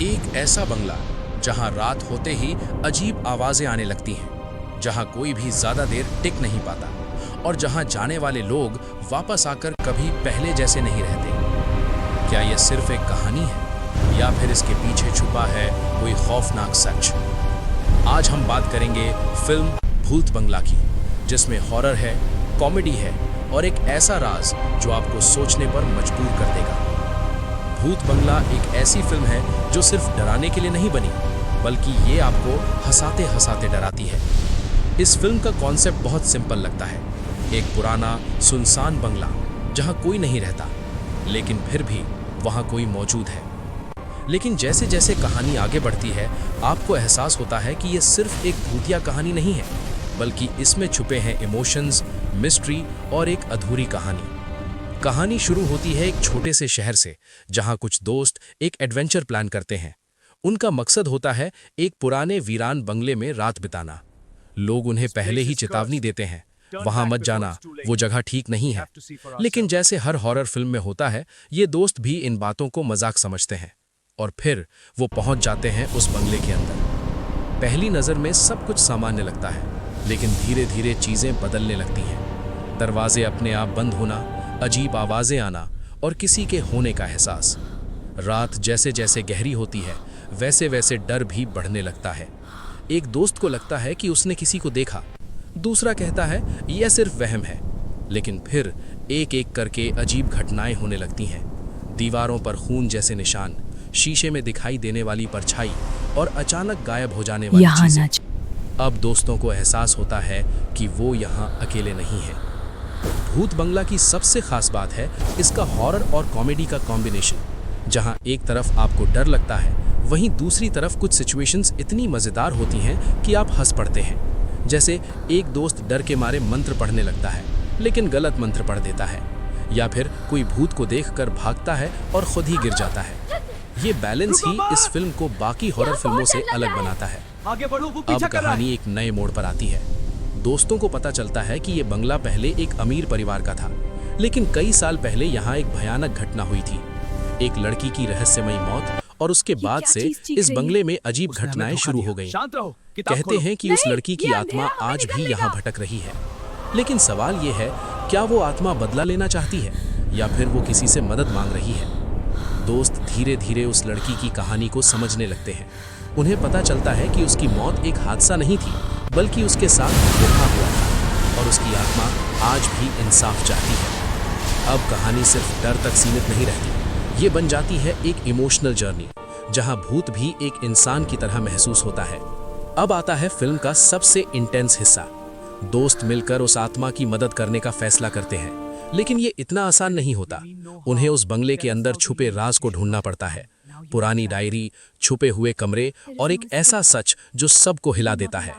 एक ऐसा बंगला जहां रात होते ही अजीब आवाजें आने लगती हैं, जहां कोई भी ज्यादा देर टिक नहीं पाता और जहां जाने वाले लोग वापस आकर कभी पहले जैसे नहीं रहते। क्या यह सिर्फ एक कहानी है या फिर इसके पीछे छुपा है कोई खौफनाक सच? आज हम बात करेंगे फिल्म भूत बंगला की, जिसमें हॉरर है, कॉमेडी है और एक ऐसा राज जो आपको सोचने पर मजबूर कर देगा। भूत बंगला एक ऐसी फिल्म है जो सिर्फ डराने के लिए नहीं बनी, बल्कि ये आपको हंसाते हंसाते डराती है। इस फिल्म का कॉन्सेप्ट बहुत सिंपल लगता है। एक पुराना सुनसान बंगला जहां कोई नहीं रहता, लेकिन फिर भी वहां कोई मौजूद है। लेकिन जैसे जैसे कहानी आगे बढ़ती है, आपको एहसास होता है कि ये सिर्फ एक भूतिया कहानी नहीं है, बल्कि इसमें छुपे हैं इमोशंस, मिस्ट्री और एक अधूरी कहानी। कहानी शुरू होती है एक छोटे से शहर से, जहां कुछ दोस्त एक एडवेंचर प्लान करते हैं। उनका मकसद होता है एक पुराने वीरान बंगले में रात बिताना। लोग उन्हें पहले ही चेतावनी देते हैं, वहां मत जाना, वो जगह ठीक नहीं है। लेकिन जैसे हर हॉरर फिल्म में होता है, ये दोस्त भी इन बातों को मजाक समझते हैं और फिर वो पहुंच जाते हैं उस बंगले के अंदर। पहली नजर में सब कुछ सामान्य लगता है, लेकिन धीरे धीरे चीजें बदलने लगती हैं। दरवाजे अपने आप बंद होना, अजीब आवाजें आना और किसी के होने का एहसास। रात जैसे जैसे गहरी होती है, वैसे वैसे डर भी बढ़ने लगता है। एक दोस्त को लगता है कि उसने किसी को देखा, दूसरा कहता है यह सिर्फ वहम है। लेकिन फिर एक एक करके अजीब घटनाएं होने लगती हैं। दीवारों पर खून जैसे निशान, शीशे में दिखाई देने वाली परछाई और अचानक गायब हो जाने वाली चीजें। अब दोस्तों को एहसास होता है कि वो यहाँ अकेले नहीं है। भूत बंगला की सबसे खास बात है इसका हॉरर और कॉमेडी का कॉम्बिनेशन। जहां एक तरफ आपको डर लगता है, वहीं दूसरी तरफ कुछ सिचुएशंस इतनी मजेदार होती हैं कि आप हंस पड़ते हैं। जैसे एक दोस्त डर के मारे मंत्र पढ़ने लगता है, लेकिन गलत मंत्र पढ़ देता है, या फिर कोई भूत को देखकर भागता है और खुद ही गिर जाता है। ये बैलेंस ही इस फिल्म को बाकी हॉरर फिल्मों से अलग बनाता है। अब कहानी एक नए मोड़ पर आती है। दोस्तों को पता चलता है कि ये बंगला पहले एक अमीर परिवार का था, लेकिन कई साल पहले यहाँ एक भयानक घटना हुई थी। एक लड़की की रहस्यमयी मौत, और उसके बाद से इस बंगले में अजीब घटनाएं शुरू हो गईं। कहते हैं कि उस लड़की की आत्मा आज भी यहाँ भटक रही है। लेकिन सवाल ये है, क्या वो आत्मा बदला लेना चाहती है या फिर वो किसी से मदद मांग रही है? दोस्त धीरे धीरे उस लड़की की कहानी को समझने लगते हैं। उन्हें पता चलता है कि उसकी मौत एक हादसा नहीं थी, बल्कि उसके साथ धोखा हुआ था और उसकी आत्मा आज भी इंसाफ चाहती है। अब कहानी सिर्फ डर तक सीमित नहीं रहती, ये बन जाती है एक इमोशनल जर्नी, जहां भूत भी एक इंसान की तरह महसूस होता है। अब आता है फिल्म का सबसे इंटेंस हिस्सा। दोस्त मिलकर उस आत्मा की मदद करने का फैसला करते हैं, लेकिन ये इतना आसान नहीं होता। उन्हें उस बंगले के अंदर छुपे राज को ढूंढना पड़ता है। पुरानी डायरी, छुपे हुए कमरे और एक ऐसा सच जो सबको हिला देता है।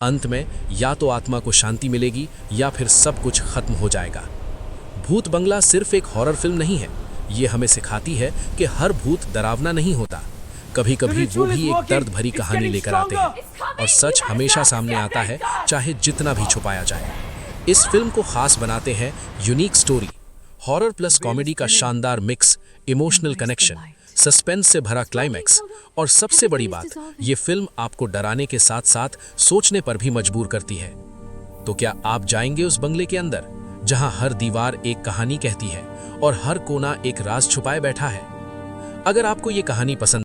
अंत में या तो आत्मा को शांति मिलेगी या फिर सब कुछ खत्म हो जाएगा। भूत बंगला सिर्फ एक हॉरर फिल्म नहीं है, ये हमें सिखाती है कि हर भूत डरावना नहीं होता। कभी कभी वो भी एक दर्द भरी कहानी लेकर आते हैं और सच हमेशा सामने आता है, चाहे जितना भी छुपाया जाए। इस फिल्म को खास बनाते हैं unique story, horror plus comedy का शानदार मिक्स, इमोशनल कनेक्शन, सस्पेंस से भरा क्लाइमैक्स और सबसे बड़ी बात, ये फिल्म आपको डराने के साथ साथ सोचने पर भी मजबूर करती है। तो क्या आप जाएंगे उस बंगले के अंदर, जहां हर दीवार एक कहानी कहती है और हर कोना एक राज छुपाए बैठा है? अगर आपको ये कहानी पसंद